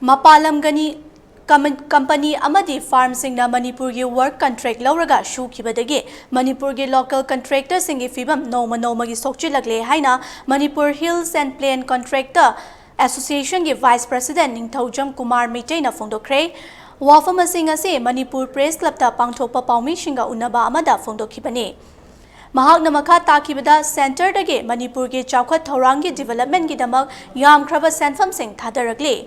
Mapalamgani company amadi farm singna Manipur gi work contract lauraga shu khibadagi Manipur gi local contractor singi fibam noma gi sokchilagle haina Manipur Hills and Plain Contractor Association gi Vice President Ningthaujam Kumar Meitai na phongdokre wafam asing ase Manipur Press Club ta pangthokpa paumi shinga unaba amada phongdokhibani Mahakna makha takibada center dage Manipur gi chawkhat thaurangi development gi damak yamkhraba senfam sing thadaragle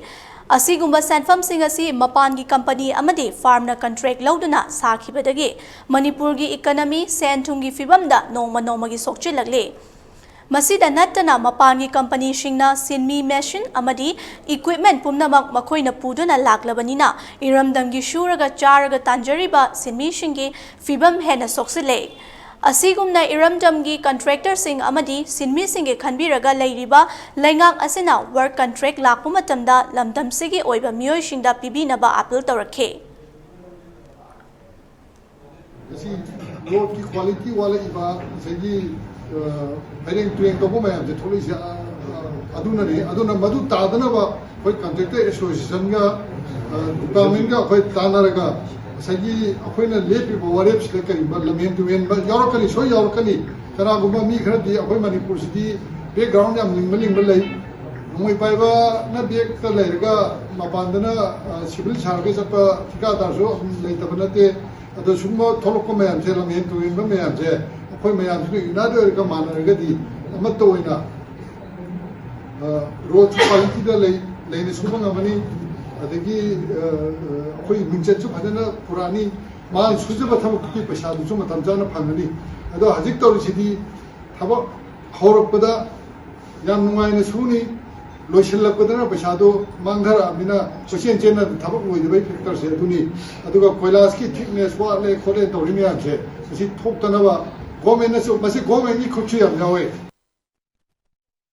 Asigumba senfam sing asi mapangi company amadi farm na contract lauduna sakhibadagi Manipur gi economy senthumgi fibamda noma gi sokchilagle Masida nattana mapangi company shingna sinmee machine amadi equipment pumnamak makoina puduna laklabanina Eramdamgi shuraga charaga tanjariba sinmee shingi fibam hena soksile Asigumna Eramdamgi Contractor sing amadi sinmee singi khanbiraga leiriba Leingak ashina work contract lakpa matamda lamdamshi gi oiba meeoisingda pibinaba appeal tourakhi road की quality वाले इबा सही herring train तो वो मैं हमसे थोड़ी सी अदुना मधु तादना बा कोई कॉन्ट्रैक्टर एसोसिएशन का डिपार्टमेंट का कोई तानारगा सही कोई ना लेपी बवारेब से करी लमेन टू मेन यारोकनी सो यारोकनी करा गुम्बा मी खर दी कोई मणिपुर सिटी बैकग्राउंड या लिंग बल्ले मोई पाइबा ना बैक का लेरगा मापांदना सिविल सार्वे सब ठिकादार जो लेतबनते अदो सुमो थोलको मैम से लमेन टू मेन मैम से कोई मैम से इनादो का मानरगा दी अमत तो इना रोड क्वालिटी दा लेने Sumo ngамani adagi koi minche chu phadana purani ma sujaba thabak ki paisa du chu matam jana phangani ado hajik tor sidi thabak haurakpada yam nungai na suni loisilakpadana paisa do manghara amina social chena thabak oi debai factor se aduni aduga koilas ki thickness wa le khole torini amse si thok tana ba government na so masi government ni khupchi am jawe